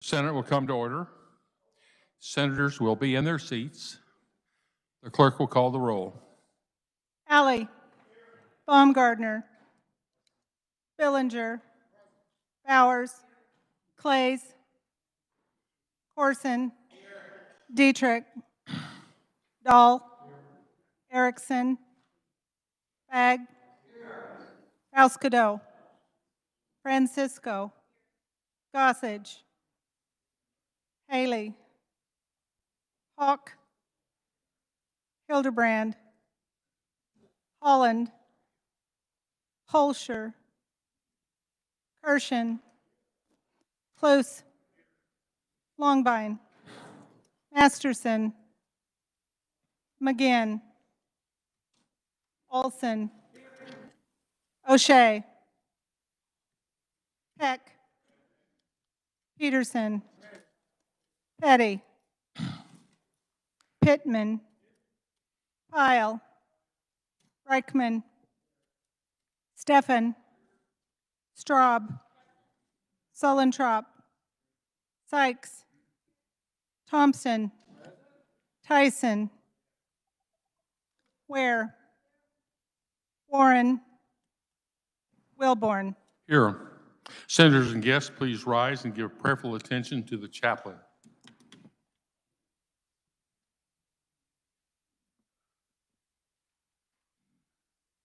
Senate will come to order. Senators will be in their seats. The clerk will call the roll. Alley, Baumgardner, Billinger, Bowers, Clays, Corson, Dietrich, Dahl, Erickson, Bagg, House-Cadeau, Francisco, Gossage, Haley, Hawk, Hildebrand, Holland, Holscher, Kirshen, Close, Longvine, Masterson, McGinn, Olson, O'Shea, Peck, Peterson, Petty, Pittman, Pyle, Reichman, Steffen, Straub, Sullentrop, Sykes, Thompson, Tyson, Ware, Warren, Wilborn. Here. Senators and guests, please rise and give prayerful attention to the chaplain.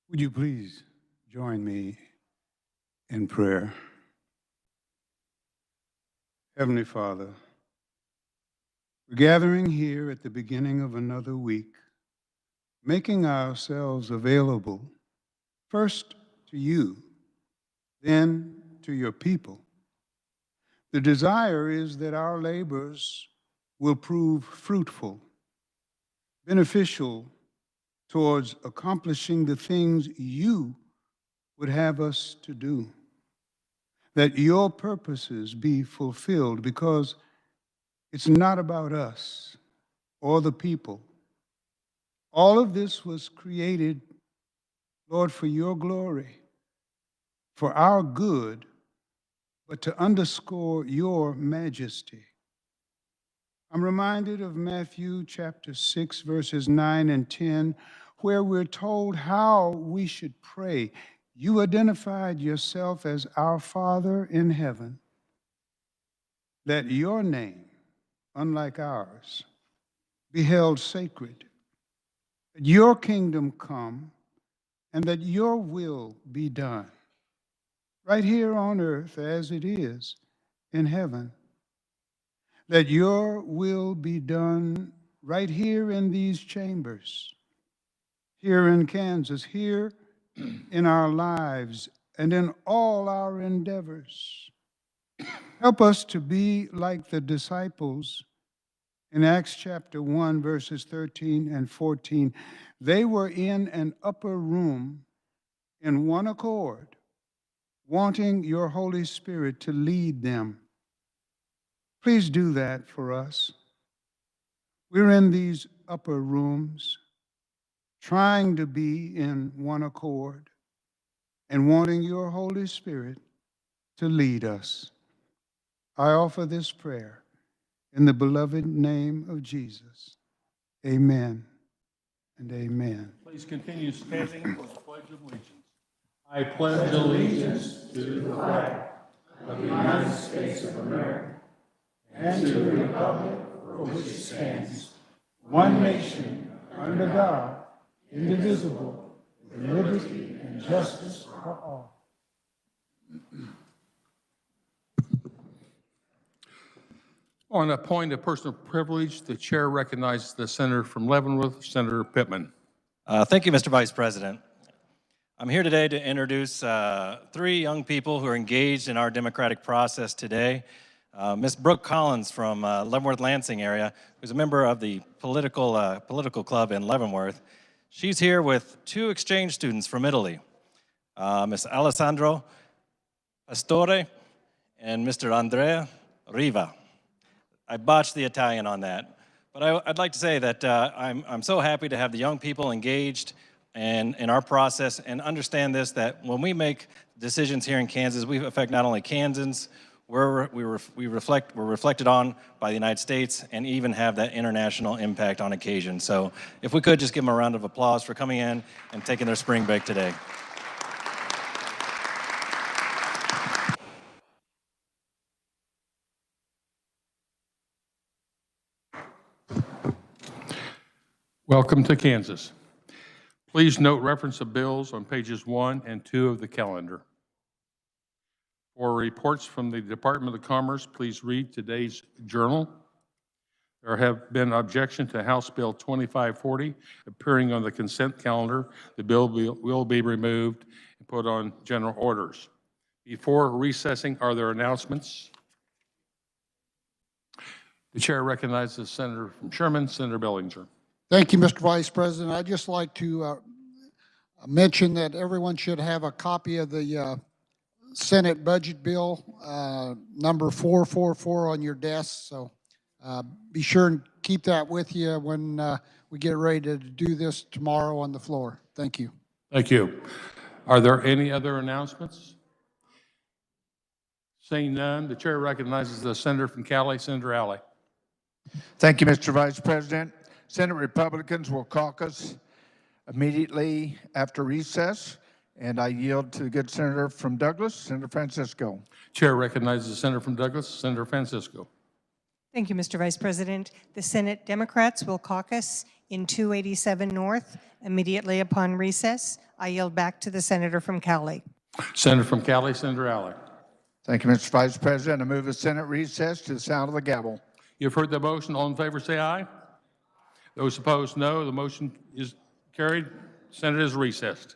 Would you please join me in prayer? Heavenly Father, we're gathering here at the beginning of another week, making ourselves available first to you, then to your people. The desire is that our labors will prove fruitful, beneficial towards accomplishing the things you would have us to do, that your purposes be fulfilled, because it's not about us or the people. All of this was created, Lord, for your glory, for our good, but to underscore your majesty. I'm reminded of Matthew chapter 6, verses 9 and 10, where we're told how we should pray. You identified yourself as our Father in heaven, that your name, unlike ours, be held sacred, that your kingdom come, and that your will be done, right here on earth as it is in heaven. That your will be done right here in these chambers, here in Kansas, here in our lives, and in all our endeavors. Help us to be like the disciples in Acts chapter 1, verses 13 and 14. They were in an upper room in one accord, wanting your Holy Spirit to lead them. Please do that for us. We're in these upper rooms, trying to be in one accord and wanting your Holy Spirit to lead us. I offer this prayer in the beloved name of Jesus. Amen and amen. Please continue standing for the Pledge of Allegiance. I pledge allegiance to the flag of the United States of America and to the republic for which it stands, One nation, under God, indivisible, with liberty and justice for all. On a point of personal privilege, the chair recognizes the senator from Leavenworth, Senator Pittman. Thank you, Mr. Vice President. I'm here today to introduce three young people who are engaged in our democratic process today. Ms. Brooke Collins from Leavenworth-Lansing area, who's a member of the political club in Leavenworth. She's here with two exchange students from Italy, Ms. Alessandro Pastore and Mr. Andrea Riva. I botched the Italian on that, but I'd like to say that I'm so happy to have the young people engaged in our process and understand this, that when we make decisions here in Kansas, we affect not only Kansans, we're reflected on by the United States and even have that international impact on occasion. So if we could just give them a round of applause for coming in and taking their spring break today. Welcome to Kansas. Please note reference of bills on pages 1 and 2 of the calendar. For reports from the Department of Commerce, please read today's journal. There have been objections to House Bill 2540 appearing on the consent calendar. The bill will be removed and put on general orders. Before recessing, are there announcements? The chair recognizes the senator from Sherman, Senator Bellinger. Thank you, Mr. Vice President. I'd just like to mention that everyone should have a copy of the Senate budget bill, number 444 on your desk. So be sure and keep that with you when we get ready to do this tomorrow on the floor. Thank you. Thank you. Are there any other announcements? Seeing none, the chair recognizes the senator from Cali, Senator Alley. Thank you, Mr. Vice President. Senate Republicans will caucus immediately after recess, and I yield to the good senator from Douglas, Senator Francisco. Chair recognizes the senator from Douglas, Senator Francisco. Thank you, Mr. Vice President. The Senate Democrats will caucus in 287 North immediately upon recess. I yield back to the senator from Cali. Senator from Cali, Senator Alley. Thank you, Mr. Vice President. I move the Senate recess to the sound of the gavel. You've heard the motion. All in favor say aye. Those opposed, no. The motion is carried. Senate is recessed.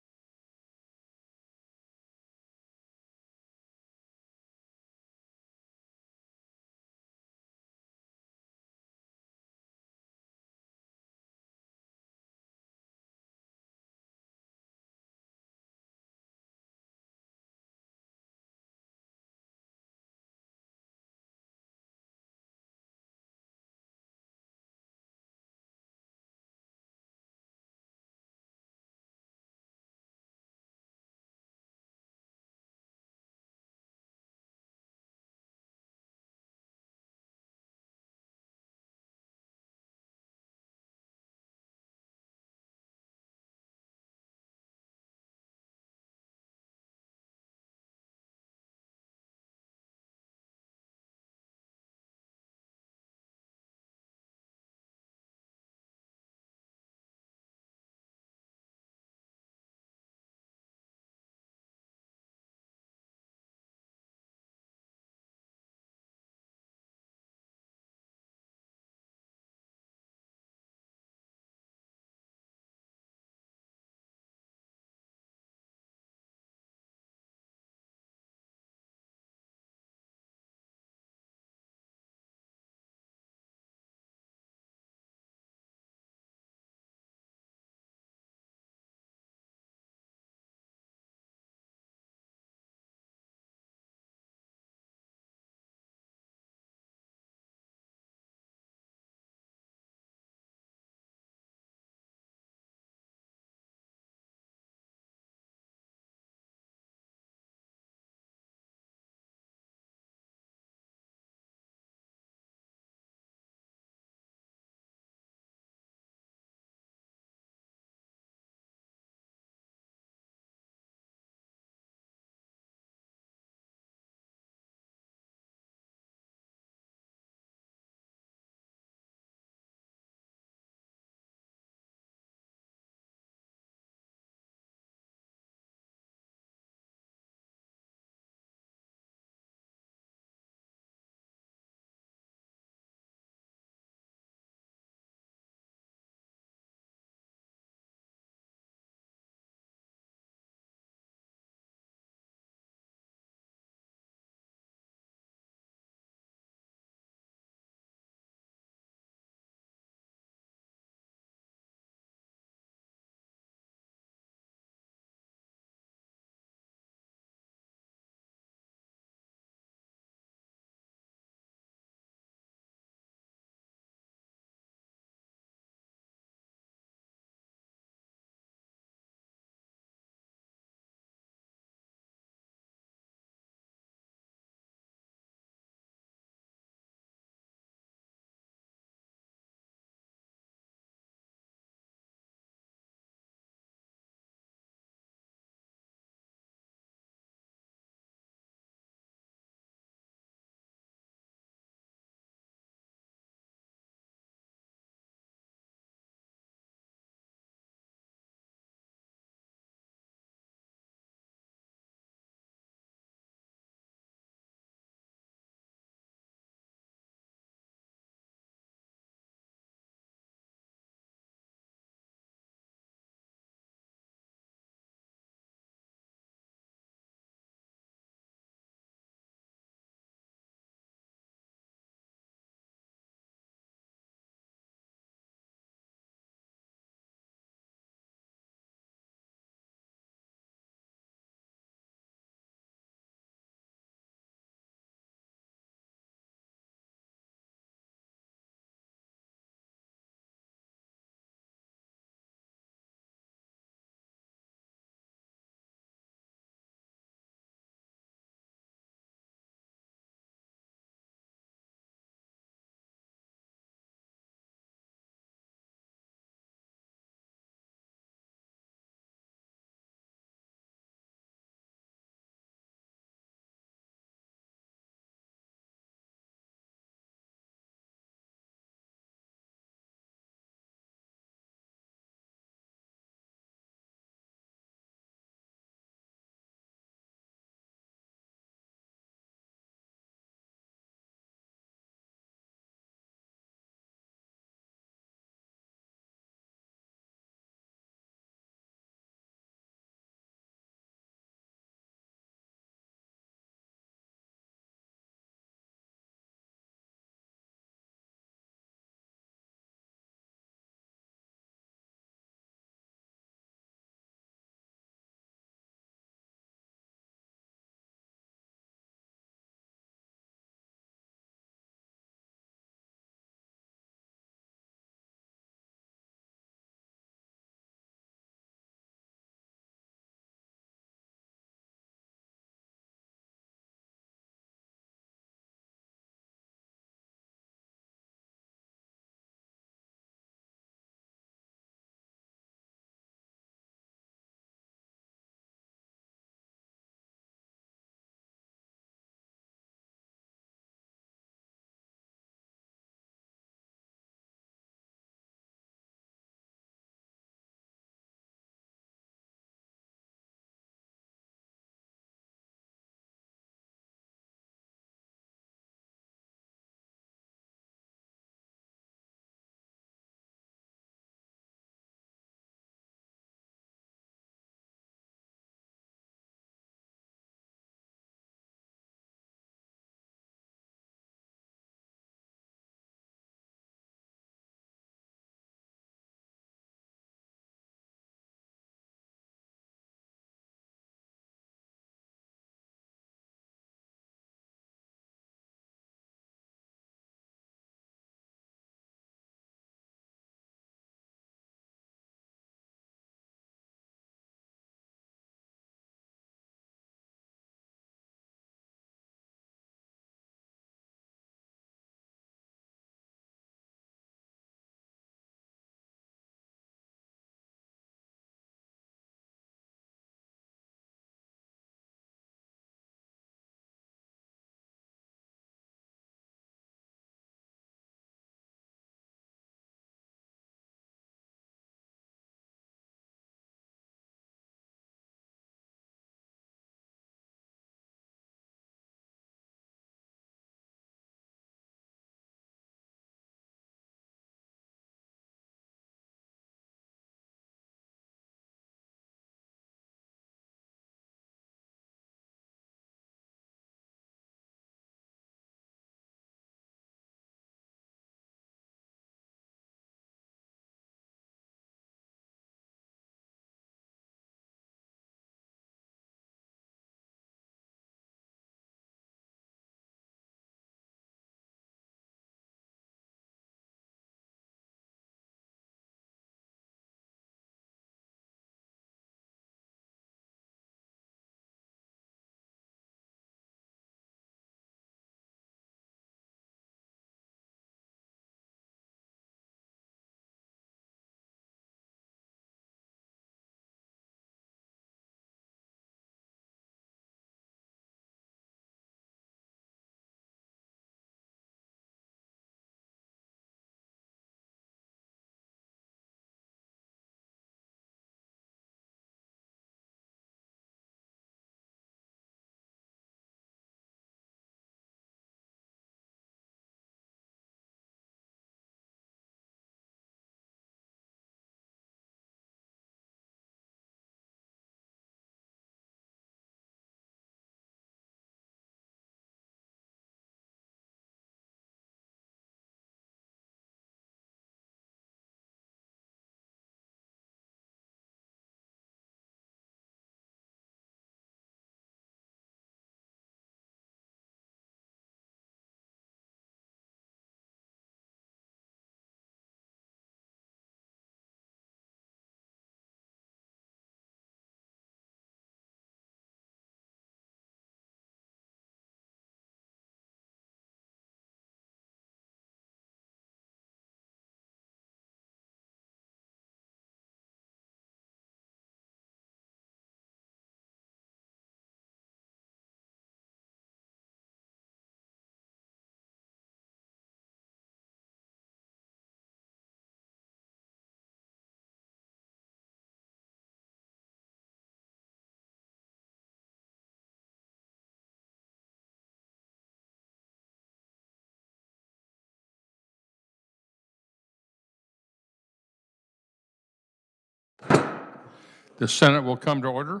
The Senate will come to order.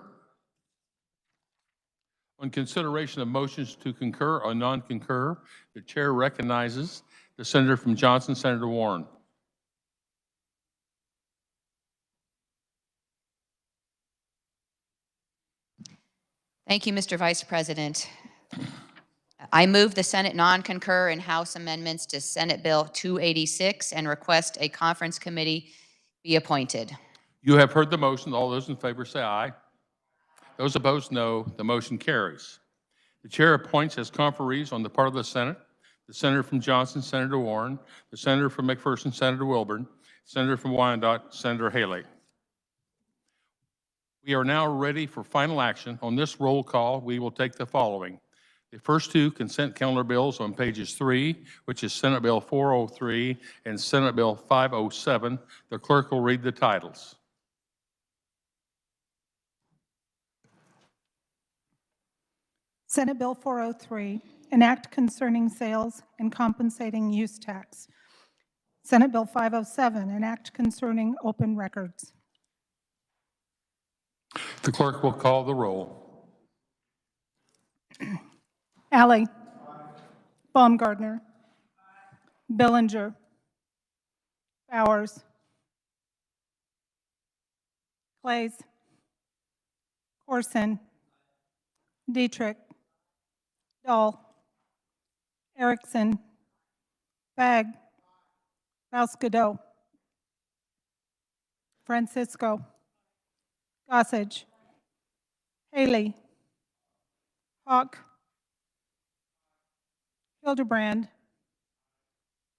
On consideration of motions to concur or non-concur, the chair recognizes the senator from Johnson, Senator Warren. Thank you, Mr. Vice President. I move the Senate non-concur in House amendments to Senate Bill 286 and request a conference committee be appointed. You have heard the motion. All those in favor say aye. Those opposed, no. The motion carries. The chair appoints as conferees on the part of the Senate, the senator from Johnson, Senator Warren, the senator from McPherson, Senator Wilburn, senator from Wyandotte, Senator Haley. We are now ready for final action. On this roll call, we will take the following. The first two consent calendar bills on pages 3, which is Senate Bill 403 and Senate Bill 507. The clerk will read the titles. Senate Bill 403, an act concerning sales and compensating use tax. Senate Bill 507, an act concerning open records. The clerk will call the roll. Alley. Baumgardner. Billinger. Bowers. Clays. Corson. Dietrich. Dahl. Erickson. Bagg. Voscadeau. Francisco. Gossage. Haley. Hawk. Hildebrand.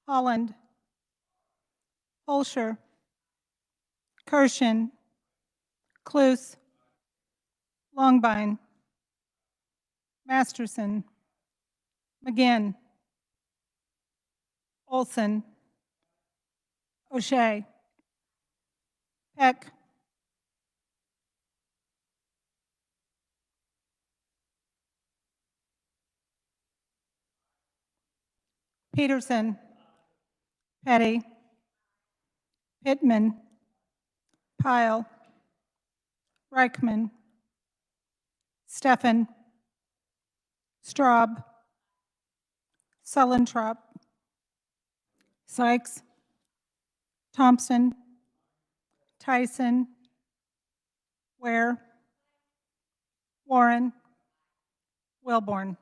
Holland. Holscher. Kirshen. Cluse. Longbine. Masterson. McGinn. Olson. O'Shea. Peck. Peterson. Petty. Pittman. Pyle. Reichman. Steffen. Straub. Sullentrop. Sykes. Thompson. Tyson. Ware. Warren. Wilborn.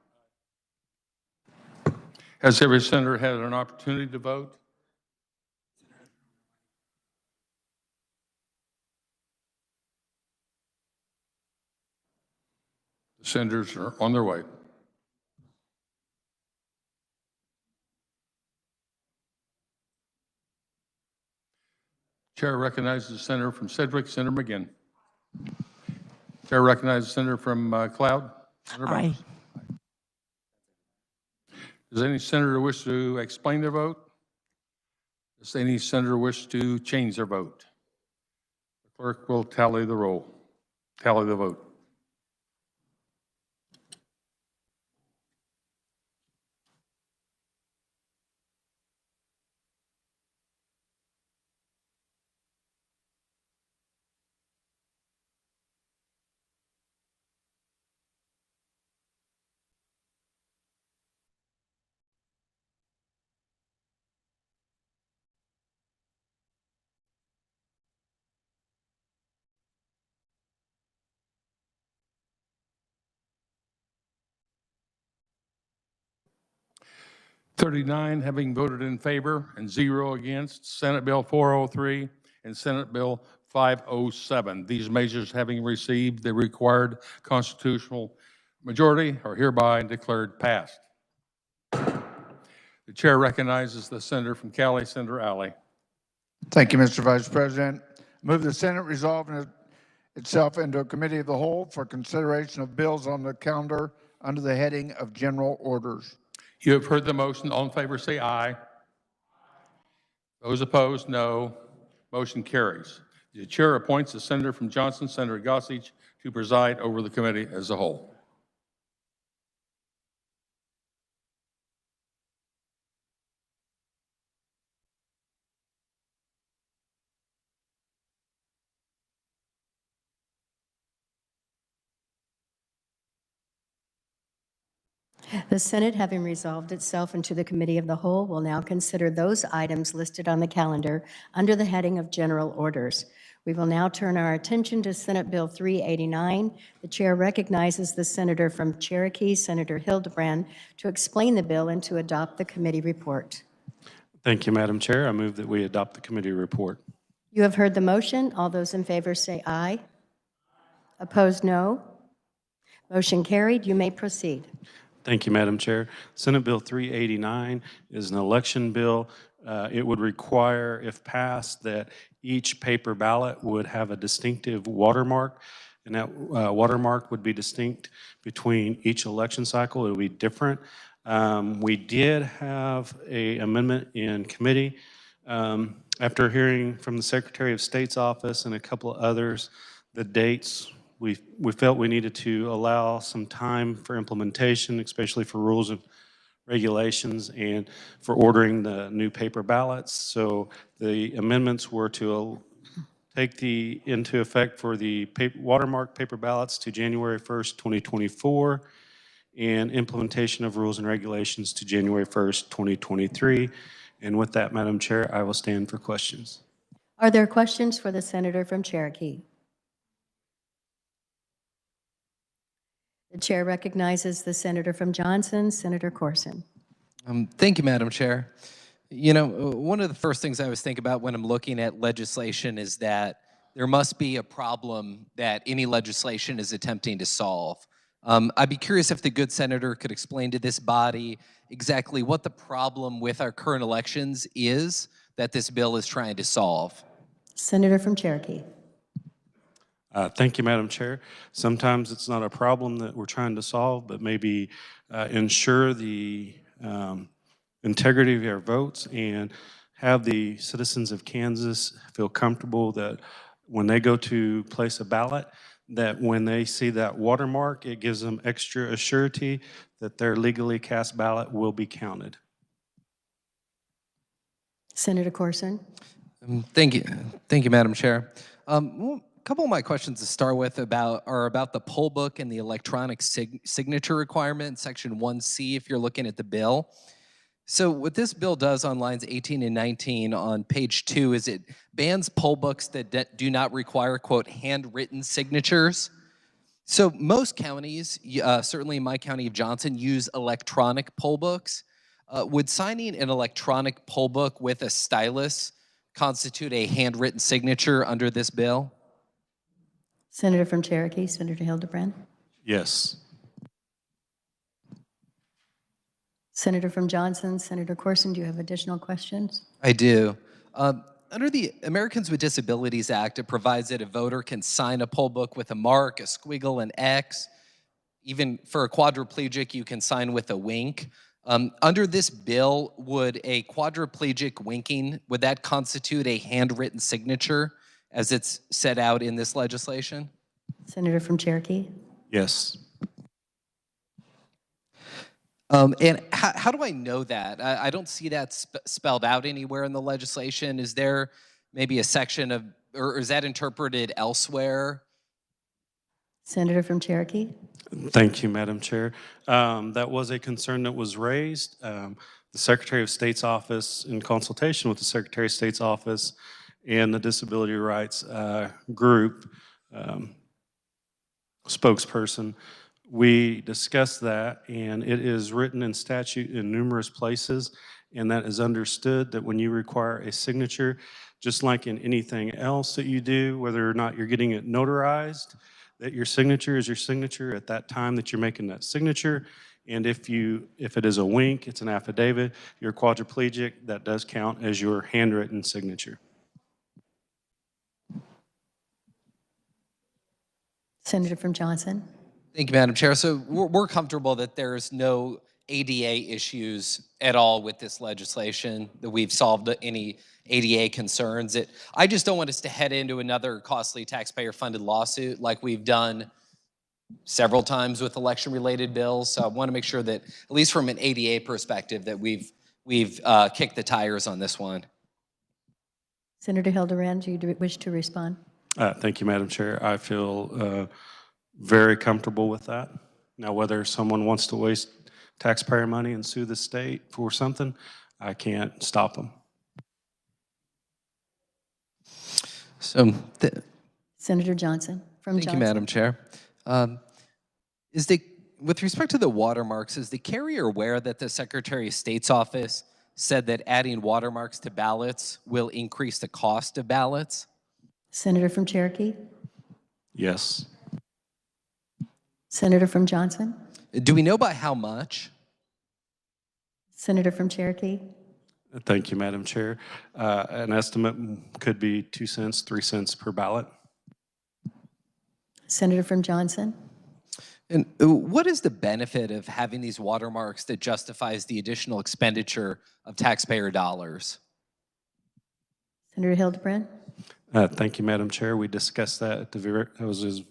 Has every senator had an opportunity to vote? The senators are on their way. Chair recognizes the senator from Sedgwick, Senator McGinn. Chair recognizes the senator from Cloud. Senator Banks. Does any senator wish to explain their vote? Does any senator wish to change their vote? The clerk will tally the roll, tally the vote. "39 having voted in favor and 0 against Senate Bill 403 and Senate Bill 507. These measures having received the required constitutional majority are hereby declared passed. The chair recognizes the senator from Cali, Senator Alley. Thank you, Mr. Vice President. Move the Senate resolve itself into a committee of the whole for consideration of bills on the calendar under the heading of general orders. You have heard the motion. All in favor say aye. Those opposed, no. Motion carries. The chair appoints the senator from Johnson, Senator Gossage, to preside over the committee as a whole. The Senate, having resolved itself into the Committee of the Whole, will now consider those items listed on the calendar under the heading of General Orders. We will now turn our attention to Senate Bill 389. The chair recognizes the senator from Cherokee, Senator Hildebrand, to explain the bill and to adopt the committee report. Thank you, Madam Chair. I move that we adopt the committee report. You have heard the motion. All those in favor say aye. Opposed, no. Motion carried. You may proceed. Thank you, Madam Chair. Senate Bill 389 is an election bill. It would require, if passed, that each paper ballot would have a distinctive watermark, and that watermark would be distinct between each election cycle. It would be different. We did have an amendment in committee. After hearing from the Secretary of State's office and a couple of others, the dates, we felt we needed to allow some time for implementation, especially for rules and regulations and for ordering the new paper ballots. So the amendments were to take into effect for the watermark paper ballots to January 1st, 2024, and implementation of rules and regulations to January 1st, 2023. And with that, Madam Chair, I will stand for questions. Are there questions for the senator from Cherokee? The chair recognizes the senator from Johnson, Senator Corson. Thank you, Madam Chair. You know, one of the first things I always think about when I'm looking at legislation is that there must be a problem that any legislation is attempting to solve. I'd be curious if the good senator could explain to this body exactly what the problem with our current elections is that this bill is trying to solve. Senator from Cherokee. Thank you, Madam Chair. Sometimes it's not a problem that we're trying to solve, but maybe ensure the integrity of our votes and have the citizens of Kansas feel comfortable that when they go to place a ballot, that when they see that watermark, it gives them extra assurity that their legally cast ballot will be counted. Senator Corson. Thank you, Madam Chair. A couple of my questions to start with are about the poll book and the electronic signature requirement, Section 1C, if you're looking at the bill. So what this bill does on lines 18 and 19 on page 2 is it bans poll books that do not require, quote, handwritten signatures. So most counties, certainly in my county of Johnson, use electronic poll books. Would signing an electronic poll book with a stylus constitute a handwritten signature under this bill? Senator from Cherokee, Senator Hildebrand. Yes. Senator from Johnson, Senator Corson, do you have additional questions? I do. Under the Americans with Disabilities Act, it provides that a voter can sign a poll book with a mark, a squiggle, an X. Even for a quadriplegic, you can sign with a wink. Under this bill, would a quadriplegic winking, would that constitute a handwritten signature as it's set out in this legislation? Senator from Cherokee. Yes. And how do I know that? I don't see that spelled out anywhere in the legislation. Is there maybe a section of, or is that interpreted elsewhere? Senator from Cherokee. Thank you, Madam Chair. That was a concern that was raised. The Secretary of State's office, in consultation with the Secretary of State's office and the Disability Rights Group spokesperson, we discussed that, and it is written in statute in numerous places, and that is understood that when you require a signature, just like in anything else that you do, whether or not you're getting it notarized, that your signature is your signature at that time that you're making that signature. And if it is a wink, it's an affidavit, you're quadriplegic, that does count as your handwritten signature. Senator from Johnson. Thank you, Madam Chair. So we're comfortable that there's no ADA issues at all with this legislation, that we've solved any ADA concerns. I just don't want us to head into another costly taxpayer-funded lawsuit like we've done several times with election-related bills. So I want to make sure that, at least from an ADA perspective, that we've kicked the tires on this one. Senator Hildebrand, do you wish to respond? Thank you, Madam Chair. I feel very comfortable with that. Now, whether someone wants to waste taxpayer money and sue the state for something, I can't stop them. So, Senator Johnson from thank Johnson. you, Madam Chair. With respect to the watermarks, is the carrier aware that the Secretary of State's office said that adding watermarks to ballots will increase the cost of ballots? Senator from Cherokee. Yes. Senator from Johnson. Do we know by how much? Senator from Cherokee. Thank you, Madam Chair. An estimate could be 2 cents, 3 cents per ballot. Senator from Johnson. And what is the benefit of having these watermarks that justifies the additional expenditure of taxpayer dollars? Senator Hildebrand. Thank you, Madam Chair. We discussed that at that was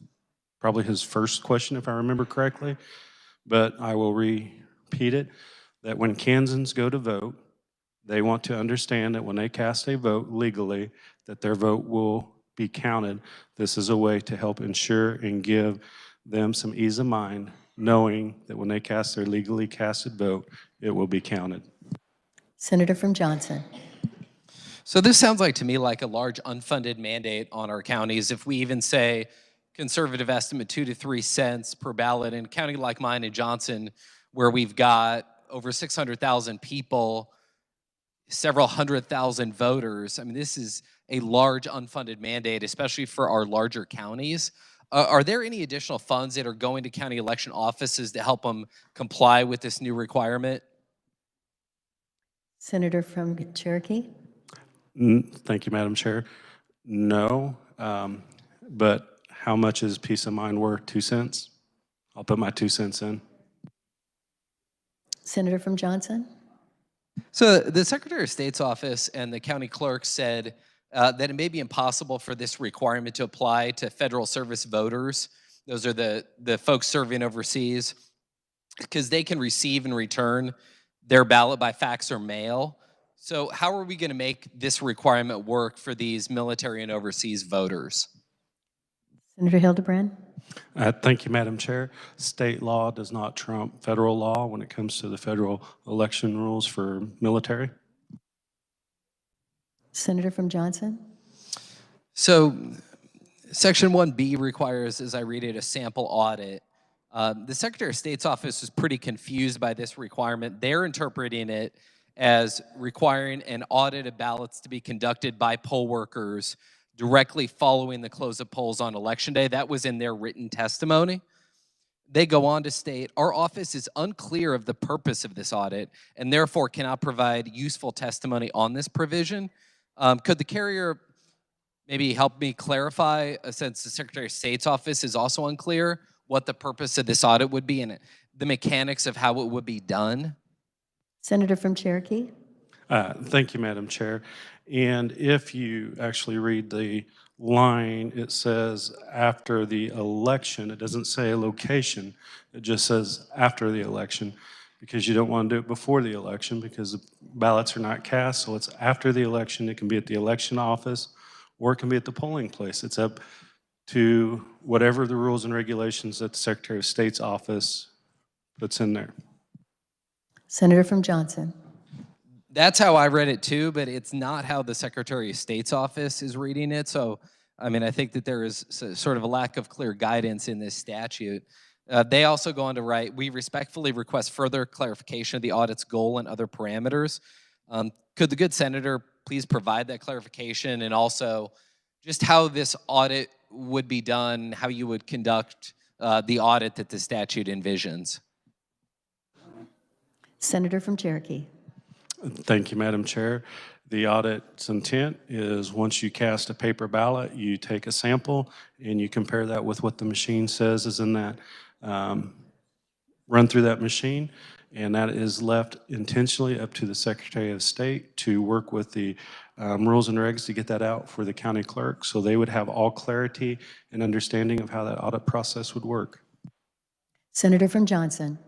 probably his first question, if I remember correctly, but I will repeat it, that when Kansans go to vote, they want to understand that when they cast a vote legally, that their vote will be counted. This is a way to help ensure and give them some ease of mind, knowing that when they cast their legally casted vote, it will be counted. Senator from Johnson. So this sounds like to me like a large unfunded mandate on our counties. If we even say conservative estimate 2 to 3 cents per ballot in a county like mine in Johnson, where we've got over 600,000 people, several 100,000 voters. I mean, this is a large unfunded mandate, especially for our larger counties. Are there any additional funds that are going to county election offices to help them comply with this new requirement? Senator from Cherokee. Thank you, Madam Chair. No, but how much is peace of mind worth? 2 cents? I'll put my 2 cents in. Senator from Johnson. So the Secretary of State's office and the county clerk said that it may be impossible for this requirement to apply to federal service voters. Those are the folks serving overseas, because they can receive and return their ballot by fax or mail. So how are we going to make this requirement work for these military and overseas voters? Senator Hildebrand. Thank you, Madam Chair. State law does not trump federal law when it comes to the federal election rules for military. Senator from Johnson. So Section 1B requires, as I read it, a sample audit. The Secretary of State's office is pretty confused by this requirement. They're interpreting it as requiring an audit of ballots to be conducted by poll workers directly following the close of polls on Election Day. That was in their written testimony. They go on to state, our office is unclear of the purpose of this audit and therefore cannot provide useful testimony on this provision. Could the carrier maybe help me clarify, since the Secretary of State's office is also unclear, what the purpose of this audit would be and the mechanics of how it would be done? Senator from Cherokee. Thank you, Madam Chair. And if you actually read the line, it says after the election. It doesn't say a location. It just says after the election, because you don't want to do it before the election because the ballots are not cast. So it's after the election. It can be at the election office or it can be at the polling place. It's up to whatever the rules and regulations that the Secretary of State's office puts in there. Senator from Johnson. That's how I read it too, but it's not how the Secretary of State's office is reading it. So, I mean, I think that there is sort of a lack of clear guidance in this statute. They also go on to write, we respectfully request further clarification of the audit's goal and other parameters. Could the good senator please provide that clarification, and also just how this audit would be done, how you would conduct the audit that the statute envisions? Senator from Cherokee. Thank you, Madam Chair. The audit's intent is once you cast a paper ballot, you take a sample and you compare that with what the machine says is in that, run through that machine, and that is left intentionally up to the Secretary of State to work with the rules and regs to get that out for the county clerk, so they would have all clarity and understanding of how that audit process would work. Senator from Johnson.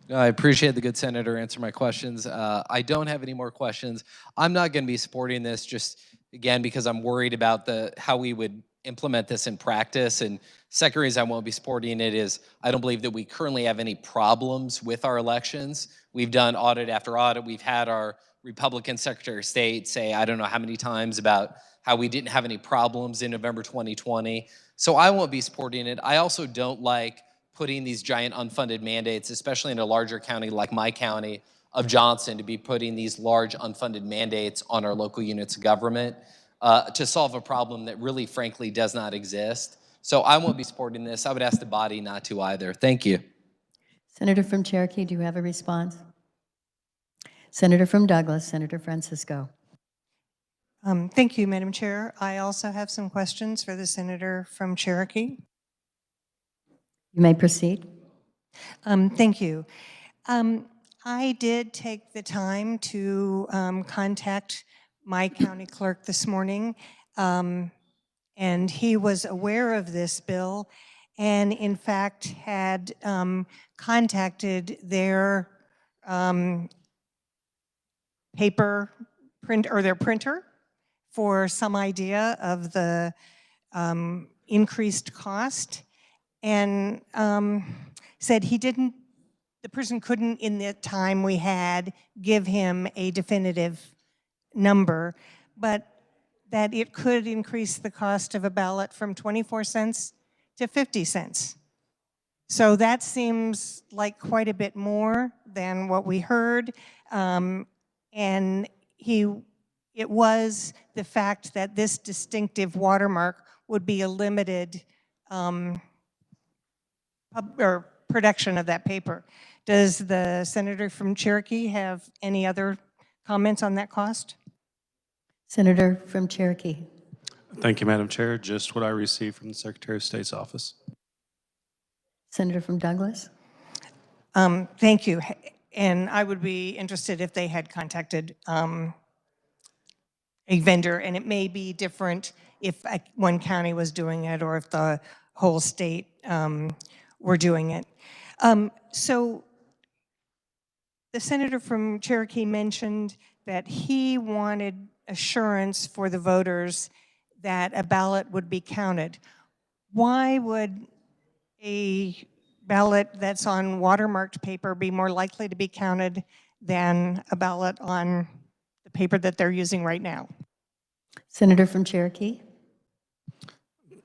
I appreciate the good senator answer my questions. I don't have any more questions. I'm not going to be supporting this, just again because I'm worried about how we would implement this in practice. And second reason I won't be supporting it is I don't believe that we currently have any problems with our elections. We've done audit after audit. We've had our Republican Secretary of State say, I don't know how many times about how we didn't have any problems in November 2020. So I won't be supporting it. I also don't like putting these giant unfunded mandates, especially in a larger county like my county of Johnson, to be putting these large unfunded mandates on our local units of government to solve a problem that really, frankly, does not exist. So I won't be supporting this. I would ask the body not to either. Thank you. Senator from Cherokee, do you have a response? Senator from Douglas, Senator Francisco. Thank you, Madam Chair. I also have some questions for the senator from Cherokee. You may proceed. Thank you. I did take the time to contact my county clerk this morning, and he was aware of this bill and in fact had contacted their paper print or their printer for some idea of the increased cost, and said the person couldn't, in the time we had, give him a definitive number, but that it could increase the cost of a ballot from 24 cents to 50 cents. So that seems like quite a bit more than what we heard. And it was the fact that this distinctive watermark would be a limited production of that paper. Does the senator from Cherokee have any other comments on that cost? Senator from Cherokee. Thank you, Madam Chair. Just what I received from the Secretary of State's office. Senator from Douglas. Thank you. And I would be interested if they had contacted a vendor, and it may be different if one county was doing it or if the whole state were doing it. So the senator from Cherokee mentioned that he wanted assurance for the voters that a ballot would be counted. Why would a ballot that's on watermarked paper be more likely to be counted than a ballot on the paper that they're using right now? Senator from Cherokee.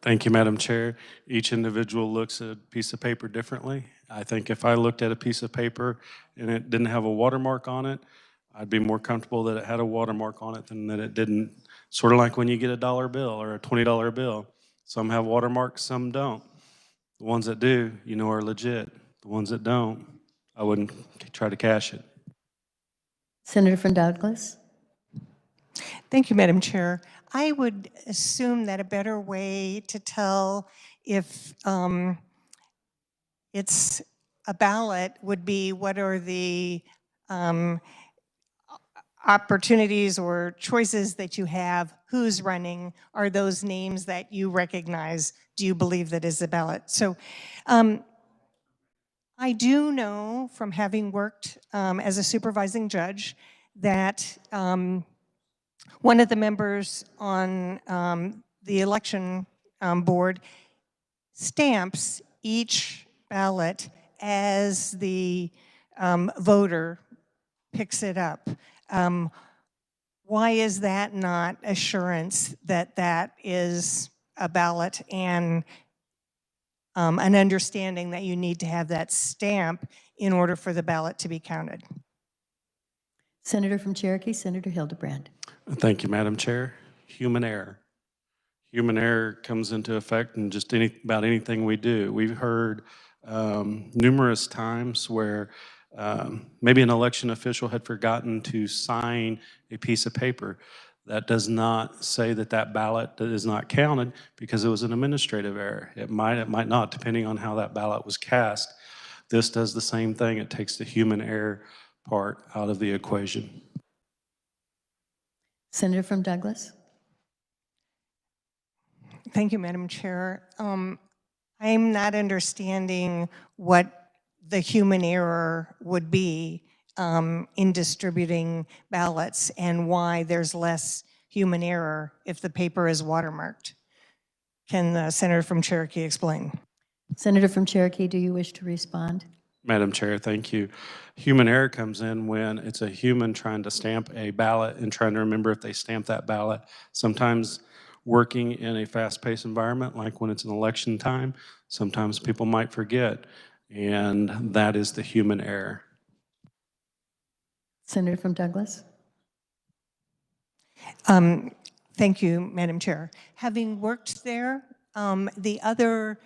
Thank you, Madam Chair. Each individual looks at a piece of paper differently. I think if I looked at a piece of paper and it didn't have a watermark on it, I'd be more comfortable that it had a watermark on it than that it didn't. Sort of like when you get a $1 bill or a $20 bill. Some have watermarks, some don't. The ones that do, you know, are legit. The ones that don't, I wouldn't try to cash it. Senator from Douglas. Thank you, Madam Chair. I would assume that a better way to tell if it's a ballot would be what are the opportunities or choices that you have, who's running, are those names that you recognize, do you believe that is a ballot? So I do know from having worked as a supervising judge that one of the members on the election board stamps each ballot as the voter picks it up. Why is that not assurance that that is a ballot and an understanding that you need to have that stamp in order for the ballot to be counted? Senator from Cherokee, Senator Hildebrand. Thank you, Madam Chair. Human error. Human error comes into effect in just about anything we do. We've heard numerous times where maybe an election official had forgotten to sign a piece of paper. That does not say that that ballot is not counted because it was an administrative error. It might not, depending on how that ballot was cast. This does the same thing. It takes the human error part out of the equation. Senator from Douglas. Thank you, Madam Chair. I'm not understanding what the human error would be in distributing ballots and why there's less human error if the paper is watermarked. can the Senator from Cherokee explain? Senator from Cherokee, do you wish to respond? Madam Chair, thank you. Human error comes in when it's a human trying to stamp a ballot and trying to remember if they stamped that ballot. Sometimes working in a fast-paced environment, like when it's an election time, sometimes people might forget, and that is the human error. Senator from Douglas? Thank you, Madam Chair. Having worked there, the other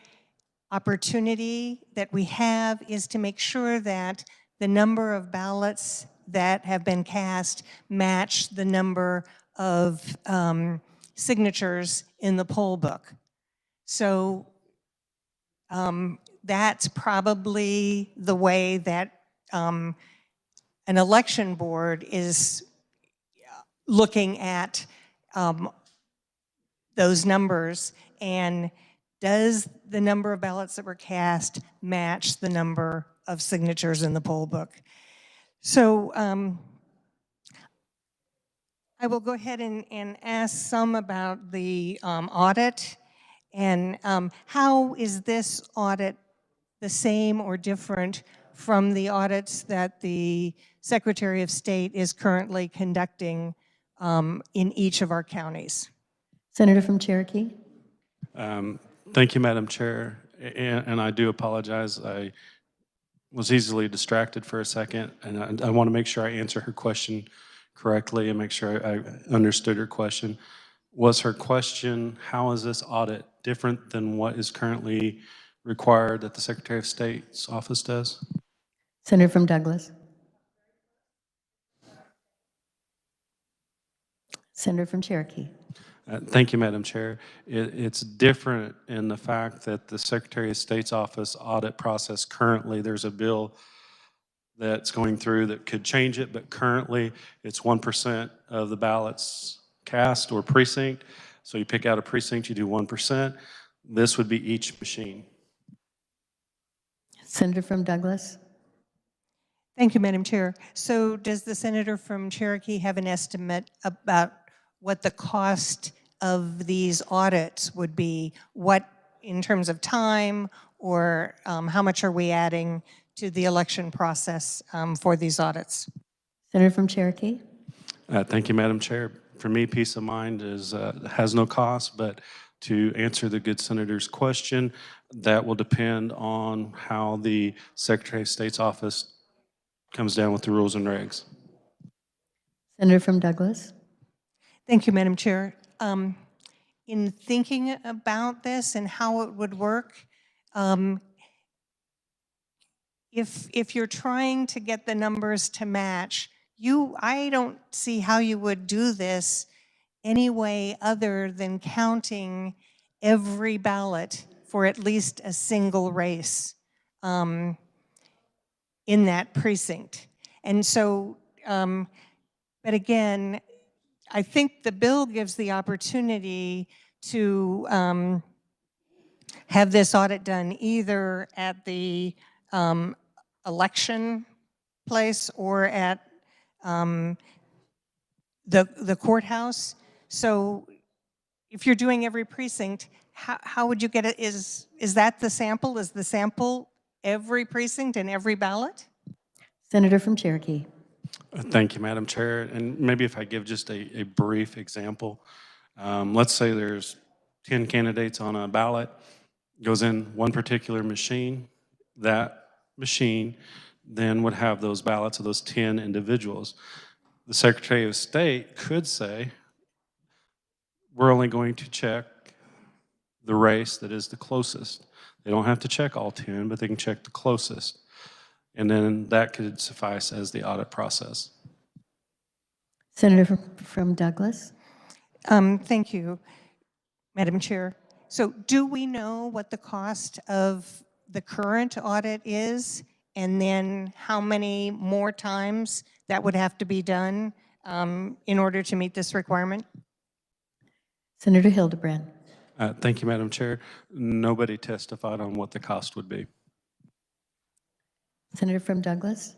opportunity that we have is to make sure that the number of ballots that have been cast match the number of signatures in the poll book. So that's probably the way that an election board is looking at those numbers, and does the number of ballots that were cast match the number of signatures in the poll book? So I will go ahead and ask some about the audit, and how is this audit the same or different from the audits that the Secretary of State is currently conducting in each of our counties? Senator from Cherokee? Thank you, Madam Chair, and I do apologize. I was easily distracted for a second, and I want to make sure I answer her question correctly and make sure I understood her question. Was her question, how is this audit different than what is currently required that the Secretary of State's office does? Senator from Douglas? Senator from Cherokee? Thank you, Madam Chair. It's different in the fact that the Secretary of State's office audit process currently, there's a bill that's going through that could change it, but currently it's 1% of the ballots cast or precinct. So you pick out a precinct, you do 1%. This would be each machine. Senator from Douglas? Thank you, Madam Chair. So does the Senator from Cherokee have an estimate about what the cost of these audits would be? What, in terms of time, or how much are we adding to the election process for these audits? Senator from Cherokee? Thank you, Madam Chair. For me, peace of mind has no cost, but to answer the good senator's question, that will depend on how the Secretary of State's office comes down with the rules and regs. Senator from Douglas? Thank you, Madam Chair. In thinking about this and how it would work, if you're trying to get the numbers to match, I don't see how you would do this any way other than counting every ballot for at least a single race in that precinct. And so, but again, I think the bill gives the opportunity to have this audit done either at the election place or at the courthouse. So if you're doing every precinct, how would you get it? Is that the sample? Is the sample every precinct and every ballot? Senator from Cherokee? Thank you, Madam Chair. And maybe if I give just a brief example, let's say there's 10 candidates on a ballot, goes in one particular machine. That machine then would have those ballots of those 10 individuals. The Secretary of State could say, we're only going to check the race that is the closest. They don't have to check all 10, but they can check the closest. And then that could suffice as the audit process. Senator from Douglas? Thank you, Madam Chair. So do we know what the cost of the current audit is, and then how many more times that would have to be done in order to meet this requirement? Senator Hildebrand? Thank you, Madam Chair. Nobody testified on what the cost would be. Senator from Douglas?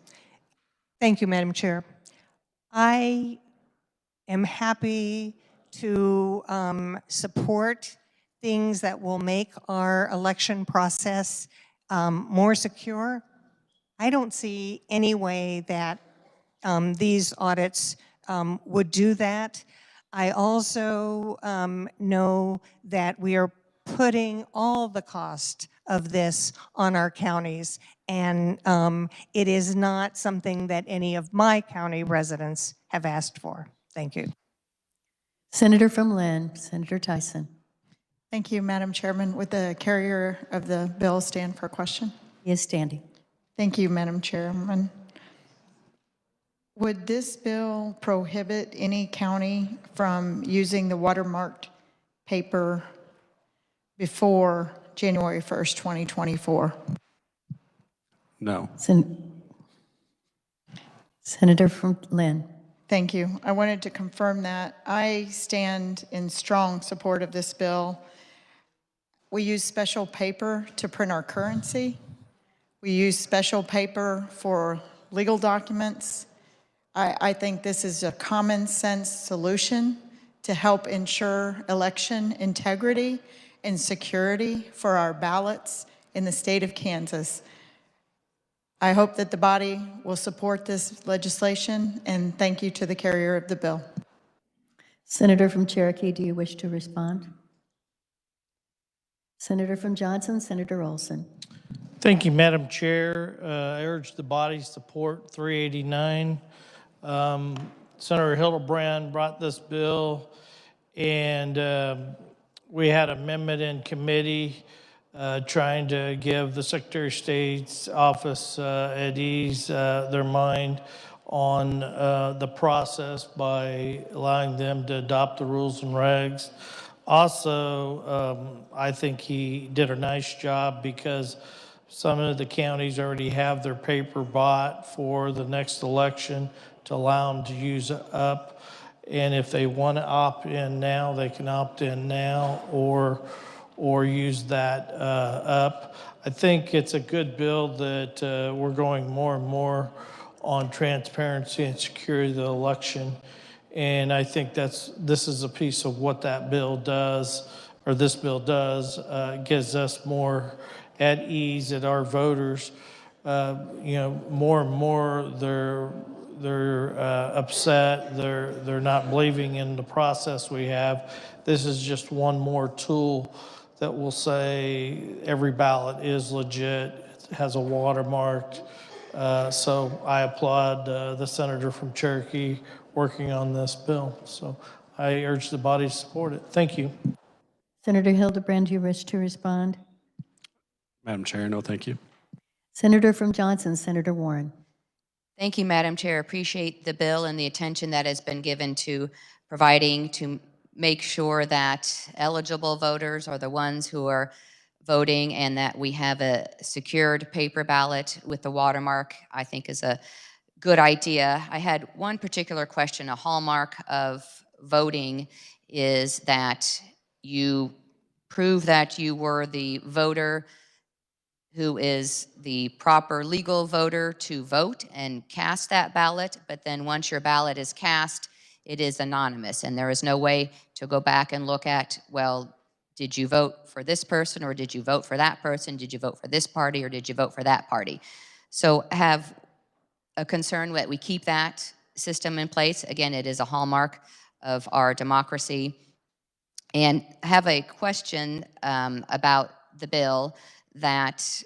Thank you, Madam Chair. I am happy to support things that will make our election process more secure, I don't see any way that these audits would do that. I also know that we are putting all the cost of this on our counties, and it is not something that any of my county residents have asked for. Thank you. Senator from Lynn, Senator Tyson. Thank you, Madam Chairman. Would the carrier of the bill stand for question? He is standing. Thank you, Madam Chairman. Would this bill prohibit any county from using the watermarked paper before January 1st, 2024? No. Senator from Lynn. Thank you. I wanted to confirm that. I stand in strong support of this bill. We use special paper to print our currency. We use special paper for legal documents. I think this is a common sense solution to help ensure election integrity and security for our ballots in the state of Kansas. I hope that the body will support this legislation, and thank you to the carrier of the bill. Senator from Cherokee, do you wish to respond? Senator from Johnson, Senator Olson. Thank you, Madam Chair. I urge the body support 389. Senator Hildebrand brought this bill, and we had an amendment in committee trying to give the Secretary of State's office at ease their mind on the process by allowing them to adopt the rules and regs. Also, I think he did a nice job because some of the counties already have their paper bought for the next election to allow them to use it up. And if they want to opt in now, they can opt in now or use that up. I think it's a good bill that we're going more and more on transparency and security of the election. And I think this is a piece of what that bill does, or this bill does, gives us more at ease at our voters. More and more they're upset. They're not believing in the process we have. This is just one more tool that will say every ballot is legit, has a watermark. So I applaud the senator from Cherokee working on this bill. So I urge the body to support it. Thank you. Senator Hildebrand, do you wish to respond? Madam Chair, no, thank you. Senator from Johnson, Senator Warren. Thank you, Madam Chair. Appreciate the bill and the attention that has been given to providing to make sure that eligible voters are the ones who are voting and that we have a secured paper ballot with the watermark, I think is a good idea. I had one particular question. A hallmark of voting is that you prove that you were the voter who is the proper legal voter to vote and cast that ballot, but then once your ballot is cast, it is anonymous, and there is no way to go back and look at, well, did you vote for this person, or did you vote for that person? Did you vote for this party, or did you vote for that party? So have a concern that we keep that system in place. Again, it is a hallmark of our democracy. And have a question about the bill that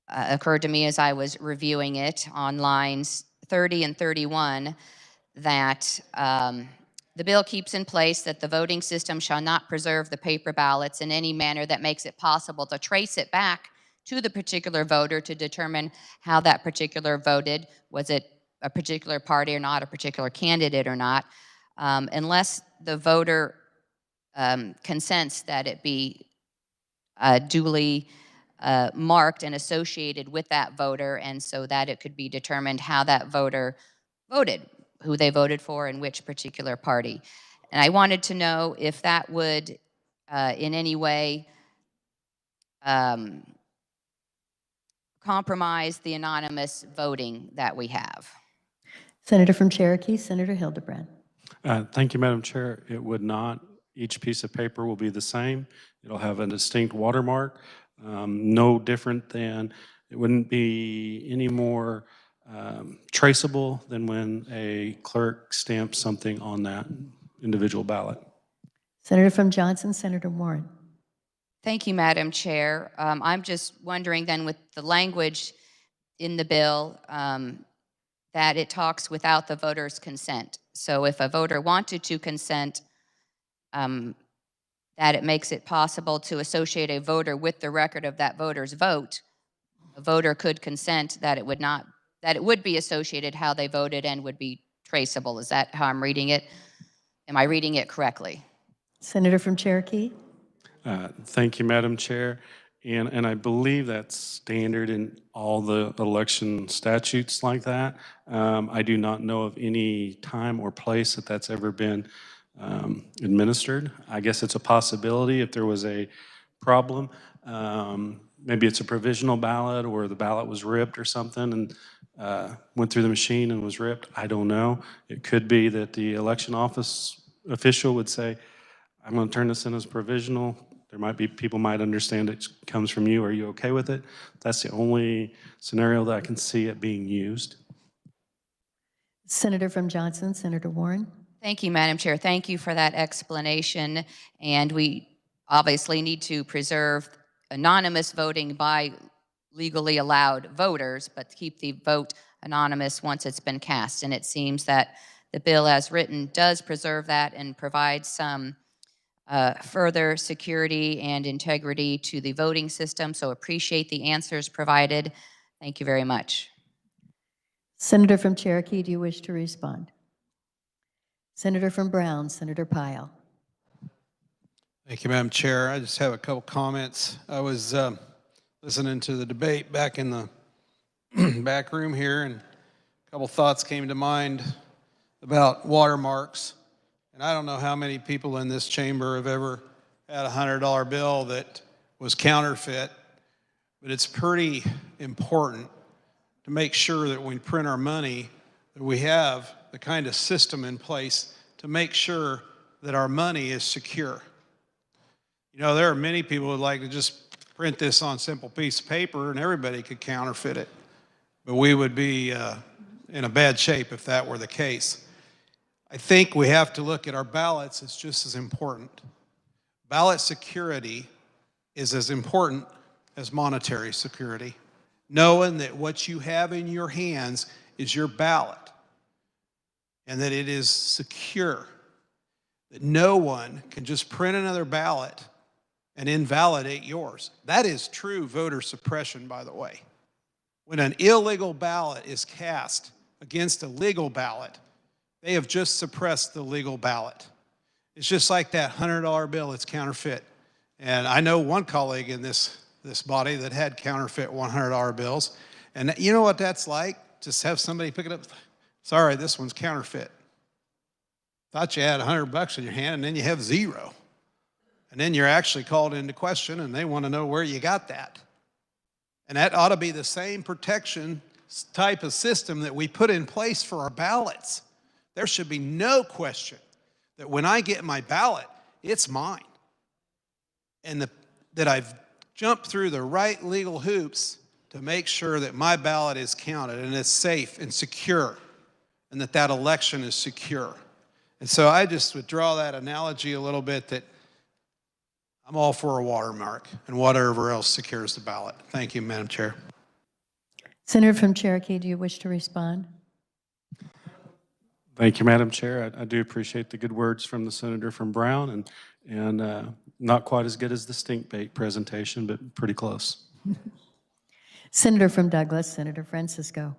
occurred to me as I was reviewing it on lines 30 and 31, that the bill keeps in place that the voting system shall not preserve the paper ballots in any manner that makes it possible to trace it back to the particular voter to determine how that particular voted. Was it a particular party or not, a particular candidate or not, unless the voter consents that it be duly marked and associated with that voter, and so that it could be determined how that voter voted, who they voted for, and which particular party. And I wanted to know if that would in any way compromise the anonymous voting that we have. Senator from Cherokee, Senator Hildebrand. Thank you, Madam Chair. It would not. Each piece of paper will be the same. It'll have a distinct watermark, no different than, it wouldn't be any more traceable than when a clerk stamps something on that individual ballot. Senator from Johnson, Senator Warren. Thank you, Madam Chair. I'm just wondering then, with the language in the bill, that it talks without the voter's consent. So if a voter wanted to consent, that it makes it possible to associate a voter with the record of that voter's vote. A voter could consent that it would be associated how they voted and would be traceable. Is that how I'm reading it? Am I reading it correctly? Senator from Cherokee. Thank you, Madam Chair. And I believe that's standard in all the election statutes like that. I do not know of any time or place that that's ever been administered. I guess it's a possibility if there was a problem. Maybe it's a provisional ballot or the ballot was ripped or something and went through the machine and was ripped. I don't know. It could be that the election office official would say, I'm going to turn this in as provisional. There might be, people might understand it comes from you. Are you okay with it? That's the only scenario that I can see it being used. Senator from Johnson, Senator Warren. Thank you, Madam Chair. Thank you for that explanation. And we obviously need to preserve anonymous voting by legally allowed voters, but keep the vote anonymous once it's been cast. And it seems that the bill as written does preserve that and provide some further security and integrity to the voting system. So appreciate the answers provided. Thank you very much. Senator from Cherokee, do you wish to respond? Senator from Brown, Senator Pyle. Thank you, Madam Chair. I just have a couple comments. I was listening to the debate back in the back room here, and a couple thoughts came to mind about watermarks. And I don't know how many people in this chamber have ever had a $100 bill that was counterfeit, but it's pretty important to make sure that when we print our money, that we have the kind of system in place to make sure that our money is secure. You know, there are many people who would like to just print this on a simple piece of paper and everybody could counterfeit it, but we would be in a bad shape if that were the case. I think we have to look at our ballots as just as important. Ballot security is as important as monetary security. Knowing that what you have in your hands is your ballot and that it is secure, that no one can just print another ballot and invalidate yours. That is true voter suppression, by the way. When an illegal ballot is cast against a legal ballot, they have just suppressed the legal ballot. It's just like that $100 bill that's counterfeit. And I know one colleague in this body that had counterfeit $100 bills. And you know what that's like? Just have somebody pick it up. Sorry, this one's counterfeit. Thought you had $100 in your hand, and then you have zero. And then you're actually called into question, and they want to know where you got that. And that ought to be the same protection type of system that we put in place for our ballots. There should be no question that when I get my ballot, it's mine. And that I've jumped through the right legal hoops to make sure that my ballot is counted and it's safe and secure, and that that election is secure. And so I just would draw that analogy a little bit that I'm all for a watermark and whatever else secures the ballot. Thank you, Madam Chair. Senator from Cherokee, do you wish to respond? Thank you, Madam Chair. I do appreciate the good words from the Senator from Brown, and not quite as good as the stink bait presentation, but pretty close. Senator from Douglas, Senator Francisco.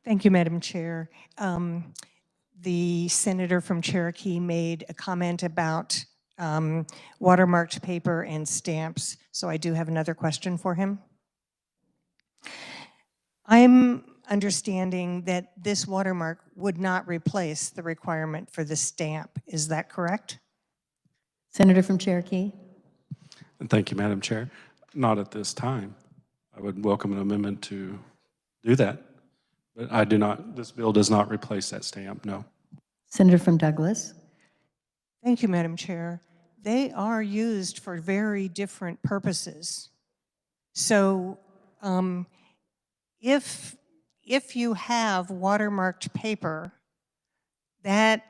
Thank you, Madam Chair. The senator from Cherokee made a comment about watermarked paper and stamps, so I do have another question for him. I'm understanding that this watermark would not replace the requirement for the stamp. Is that correct? Senator from Cherokee. Thank you, Madam Chair. Not at this time. I would welcome an amendment to do that. But I do not, this bill does not replace that stamp, no. Senator from Douglas. Thank you, Madam Chair. they are used for very different purposes. So if you have watermarked paper, that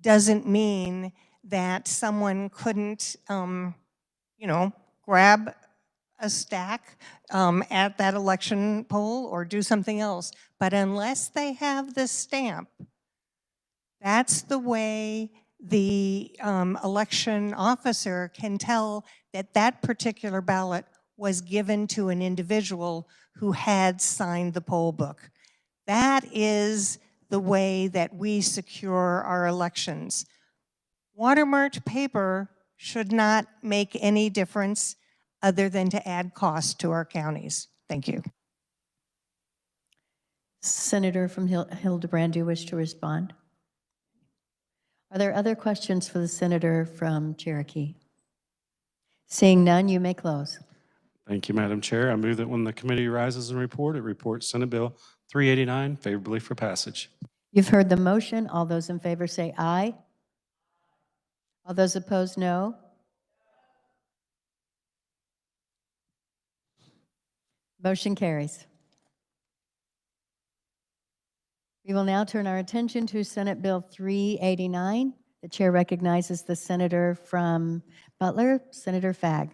doesn't mean that someone couldn't, grab a stack at that election poll or do something else. But unless they have the stamp, that's the way the election officer can tell that that particular ballot was given to an individual who had signed the poll book. That is the way that we secure our elections. Watermarked paper should not make any difference other than to add cost to our counties. Thank you. Senator from Hildebrand, do you wish to respond? Are there other questions for the senator from Cherokee? Seeing none, you may close. Thank you, Madam Chair. I move that when the committee rises and it reports Senate Bill 389 favorably for passage. You've heard the motion. All those in favor say aye. All those opposed, no. Motion carries. We will now turn our attention to Senate Bill 389. The chair recognizes the senator from Butler, Senator Fagg.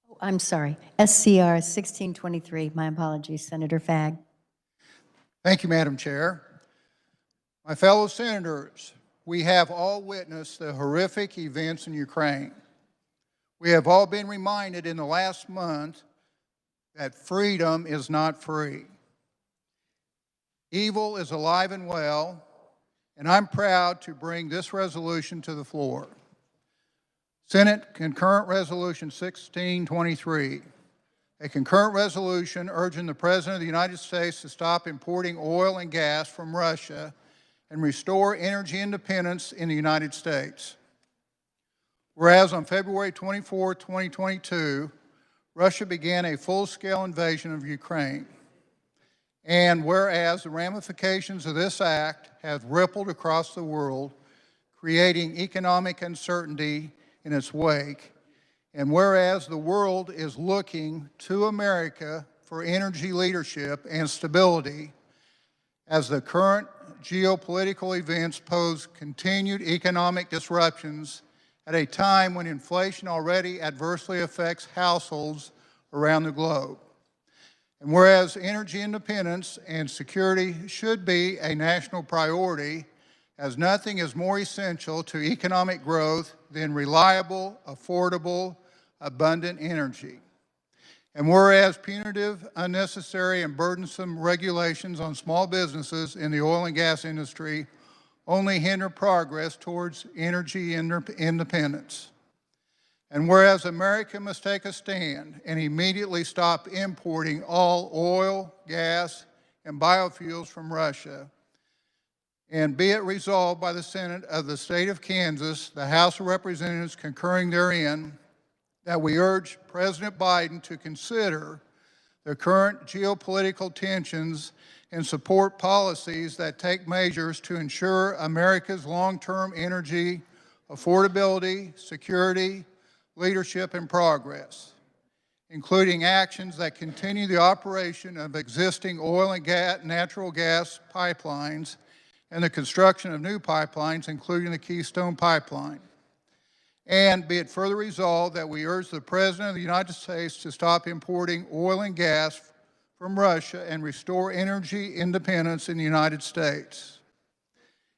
Oh, I'm sorry, SCR 1623. My apologies, Senator Fagg. Thank you, Madam Chair. My fellow senators, we have all witnessed the horrific events in Ukraine. We have all been reminded in the last month that freedom is not free. Evil is alive and well, and I'm proud to bring this resolution to the floor. Senate Concurrent Resolution 1623, a concurrent resolution urging the President of the United States to stop importing oil and gas from Russia and restore energy independence in the United States. Whereas on February 24, 2022, Russia began a full-scale invasion of Ukraine. And whereas the ramifications of this act have rippled across the world, creating economic uncertainty in its wake, and whereas the world is looking to America for energy leadership and stability, as the current geopolitical events pose continued economic disruptions at a time when inflation already adversely affects households around the globe. And whereas energy independence and security should be a national priority, as nothing is more essential to economic growth than reliable, affordable, abundant energy. And whereas punitive, unnecessary, and burdensome regulations on small businesses in the oil and gas industry only hinder progress towards energy independence. And whereas America must take a stand and immediately stop importing all oil, gas, and biofuels from Russia, and be it resolved by the Senate of the state of Kansas, the House of Representatives concurring therein, that we urge President Biden to consider the current geopolitical tensions and support policies that take measures to ensure America's long-term energy, affordability, security, leadership, and progress, including actions that continue the operation of existing oil and natural gas pipelines and the construction of new pipelines, including the Keystone Pipeline. And be it further resolved that we urge the President of the United States to stop importing oil and gas from Russia and restore energy independence in the United States.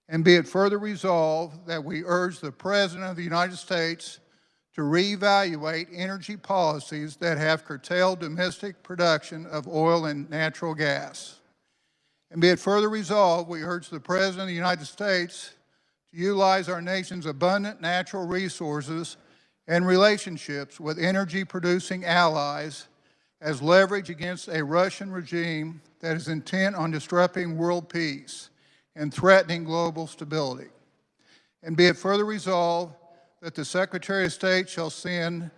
And be it further resolved that we urge the President of the United States to reevaluate energy policies that have curtailed domestic production of oil and natural gas. And be it further resolved, we urge the President of the United States to utilize our nation's abundant natural resources and relationships with energy-producing allies as leverage against a Russian regime that is intent on disrupting world peace and threatening global stability. And be it further resolved that the Secretary of State shall send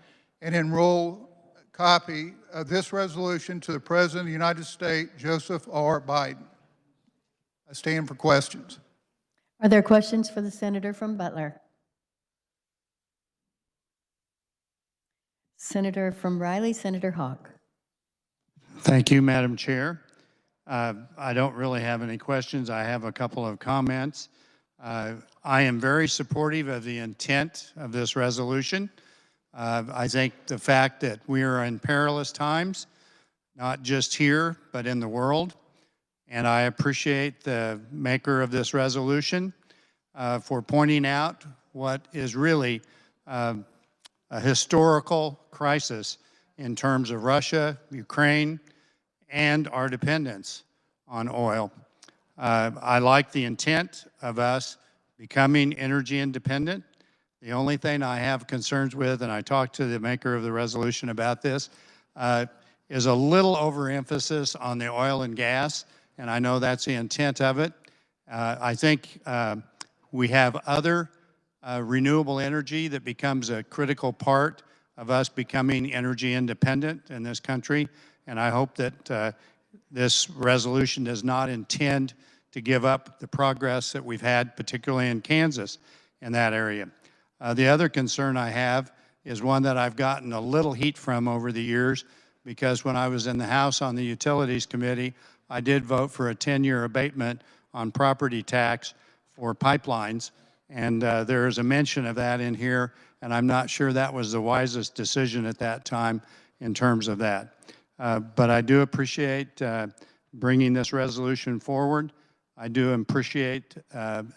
an enrolled copy this resolution to the President of the United States, Joseph R. Biden. I stand for questions. Are there questions for the senator from Butler? Senator from Riley, Senator Hawk. Thank you, Madam Chair. I don't really have any questions. I have a couple of comments. I am very supportive of the intent of this resolution. I think the fact that we are in perilous times, not just here, but in the world, and I appreciate the maker of this resolution for pointing out what is really a historical crisis in terms of Russia, Ukraine, and our dependence on oil. I like the intent of us becoming energy independent. The only thing I have concerns with, and I talked to the maker of the resolution about this, is a little overemphasis on the oil and gas, and I know that's the intent of it. I think we have other renewable energy that becomes a critical part of us becoming energy independent in this country, and I hope that this resolution does not intend to give up the progress that we've had, particularly in Kansas, in that area. The other concern I have is one that I've gotten a little heat from over the years, because when I was in the House on the Utilities Committee, I did vote for a 10-year abatement on property tax for pipelines, and there is a mention of that in here, and I'm not sure that was the wisest decision at that time in terms of that. But I do appreciate bringing this resolution forward. I do appreciate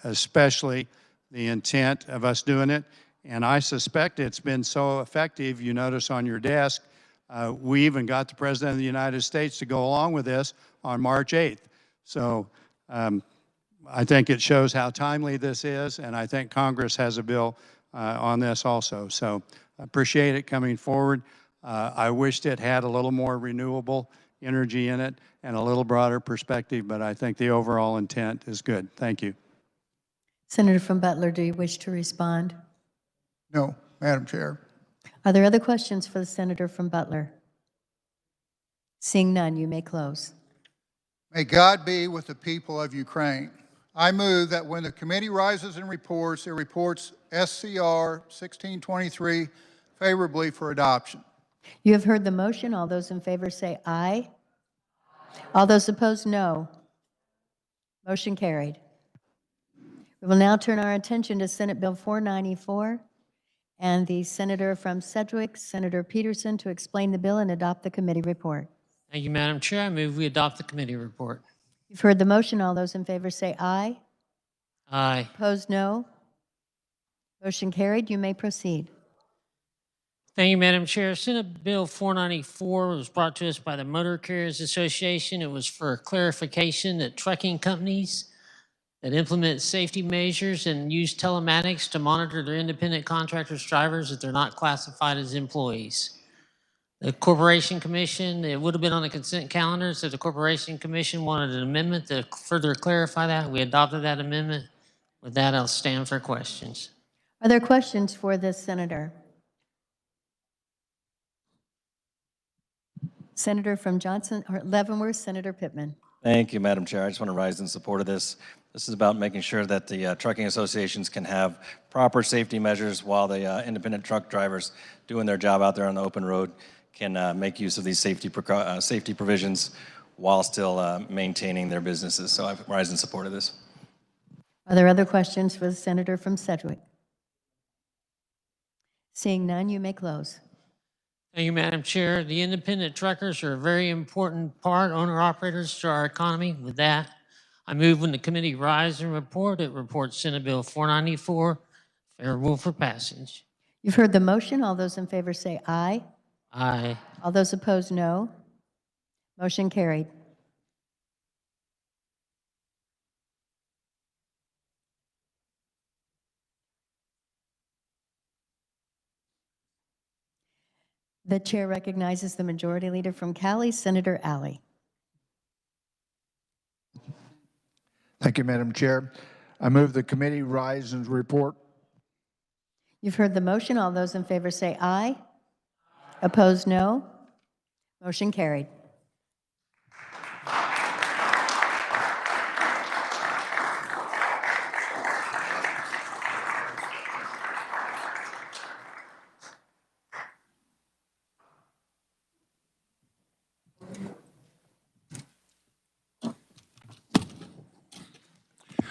especially the intent of us doing it, and I suspect it's been so effective. You notice on your desk, we even got the President of the United States to go along with this on March 8th. So I think it shows how timely this is, and I think Congress has a bill on this also. So I appreciate it coming forward. I wished it had a little more renewable energy in it and a little broader perspective, but I think the overall intent is good. Thank you. Senator from Butler, do you wish to respond? No, Madam Chair. Are there other questions for the senator from Butler? Seeing none, you may close. May God be with the people of Ukraine. I move that when the committee rises and reports, it reports SCR 1623 favorably for adoption. You have heard the motion. All those in favor say aye. All those opposed, no. Motion carried. We will now turn our attention to Senate Bill 494 and the senator from Sedgwick, Senator Peterson, to explain the bill and adopt the committee report. Thank you, Madam Chair. I move we adopt the committee report. You've heard the motion. All those in favor say aye. Aye. Opposed, no. Motion carried. You may proceed. Thank you, Madam Chair. Senate Bill 494 was brought to us by the Motor Carriers Association. It was for clarification that trucking companies that implement safety measures and use telematics to monitor their independent contractors' drivers, that they're not classified as employees. The Corporation Commission, it would have been on the consent calendar, so the Corporation Commission wanted an amendment to further clarify that. We adopted that amendment. With that, I'll stand for questions. Are there questions for this senator? Senator from Johnson or Leavenworth, Senator Pittman. Thank you, Madam Chair. I just want to rise in support of this. This is about making sure that the trucking associations can have proper safety measures while the independent truck drivers doing their job out there on the open road can make use of these safety provisions while still maintaining their businesses. So I rise in support of this. Are there other questions for the senator from Sedgwick? Seeing none, you may close. Thank you, Madam Chair. The independent truckers are a very important part, owner-operators to our economy. With that, I move when the committee rise and report, it reports Senate Bill 494, favorable for passage. You've heard the motion. All those in favor say aye. Aye. All those opposed, no. Motion carried. The chair recognizes the majority leader from Cali, Senator Alley. Thank you, Madam Chair. I move the committee rise and report. You've heard the motion. All those in favor say aye. Opposed, no. Motion carried.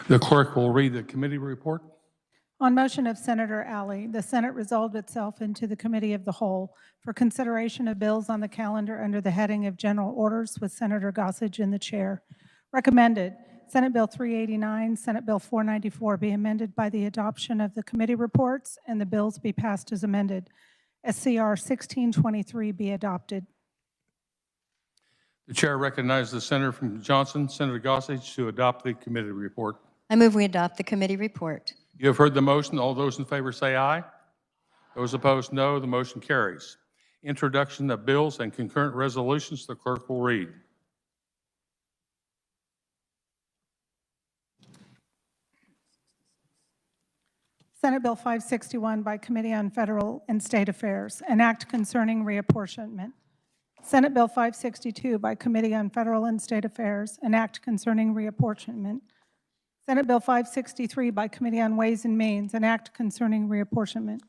The clerk will read the committee report. On motion of Senator Alley, the Senate resolved itself into the Committee of the Whole for consideration of bills on the calendar under the heading of General Orders with Senator Gossage in the chair. Recommended, Senate Bill 389, Senate Bill 494 be amended by the adoption of the committee reports and the bills be passed as amended. SCR 1623 be adopted. The chair recognizes the senator from Johnson, Senator Gossage, to adopt the committee report. I move we adopt the committee report. You have heard the motion. All those in favor say aye. Those opposed, no. The motion carries. Introduction of bills and concurrent resolutions, the clerk will read. Senate Bill 561 by Committee on Federal and State Affairs, an act concerning reapportionment. Senate Bill 562 by Committee on Federal and State Affairs, an act concerning reapportionment. Senate Bill 563 by Committee on Ways and Means, an act concerning reapportionment.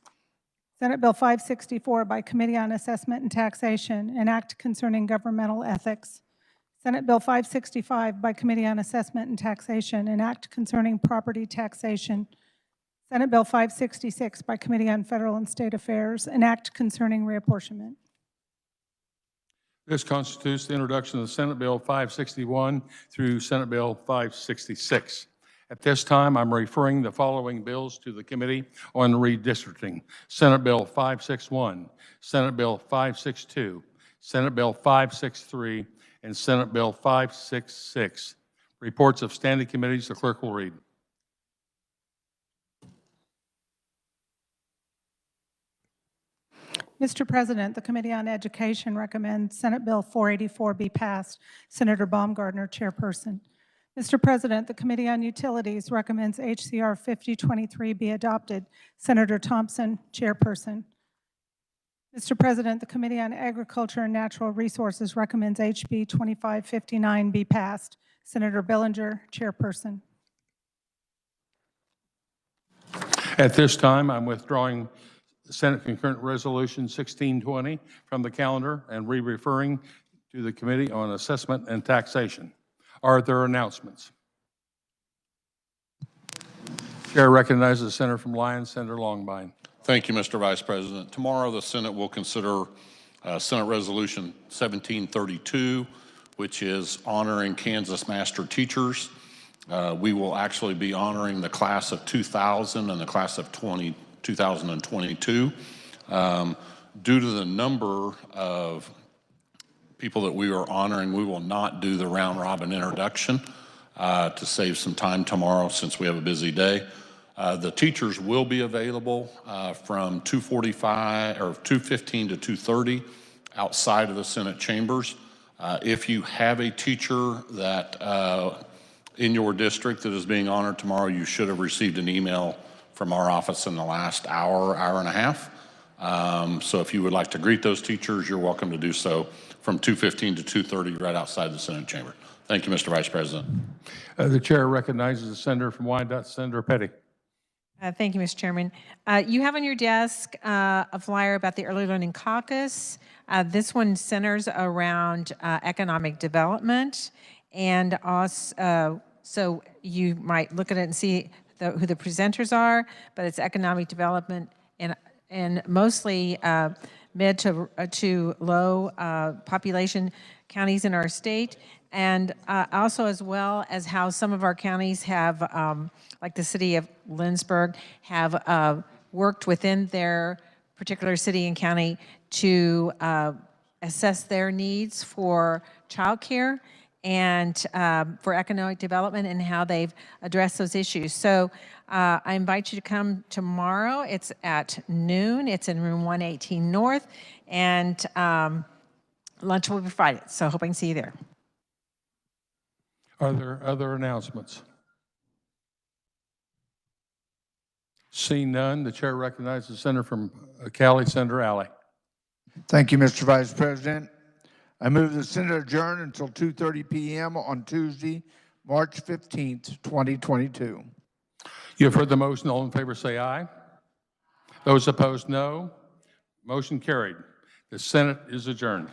Senate Bill 564 by Committee on Assessment and Taxation, an act concerning governmental ethics. Senate Bill 565 by Committee on Assessment and Taxation, an act concerning property taxation. Senate Bill 566 by Committee on Federal and State Affairs, an act concerning reapportionment. This constitutes the introduction of Senate Bill 561 through Senate Bill 566. At this time, I'm referring the following bills to the Committee on Redistricting. Senate Bill 561, Senate Bill 562, Senate Bill 563, and Senate Bill 566. Reports of standing committees, the clerk will read. Mr. President, the Committee on Education recommends Senate Bill 484 be passed. Senator Baumgardner, chairperson. Mr. President, the Committee on Utilities recommends HCR 5023 be adopted. Senator Thompson, chairperson. Mr. President, the Committee on Agriculture and Natural Resources recommends HB 2559 be passed. Senator Billinger, chairperson. At this time, I'm withdrawing Senate Concurrent Resolution 1620 from the calendar and re-referring to the Committee on Assessment and Taxation. Are there announcements? Chair recognizes the senator from Lyons, Senator Longbine. Thank you, Mr. Vice President. Tomorrow, the Senate will consider Senate Resolution 1732, which is honoring Kansas master teachers. We will actually be honoring the class of 2000 and the class of 2022. Due to the number of people that we are honoring, we will not do the round robin introduction to save some time tomorrow since we have a busy day. The teachers will be available from 2:45 or 2:15 to 2:30 outside of the Senate chambers. If you have a teacher that in your district that is being honored tomorrow, you should have received an email from our office in the last hour and a half. So if you would like to greet those teachers, you're welcome to do so from 2:15 to 2:30 right outside the Senate chamber. Thank you, Mr. Vice President. The chair recognizes the senator from Wyandotte, Senator Petty. Thank you, Mr. Chairman. You have on your desk a flyer about the Early Learning Caucus. This one centers around economic development, and also, so you might look at it and see who the presenters are, but it's economic development and mostly mid to low population counties in our state, and also as well as how some of our counties have, like the city of Lindsborg, have worked within their particular city and county to assess their needs for childcare and for economic development and how they've addressed those issues. So I invite you to come tomorrow. It's at noon. It's in room 118 North, and lunch will be provided. So I hope I can see you there. Are there other announcements? Seeing none, the chair recognizes the senator from Cali, Senator Alley. Thank you, Mr. Vice President. I move the Senate adjourn until 2:30 p.m. on Tuesday, March 15th, 2022. You have heard the motion. All in favor say aye. Those opposed, no. Motion carried. The Senate is adjourned.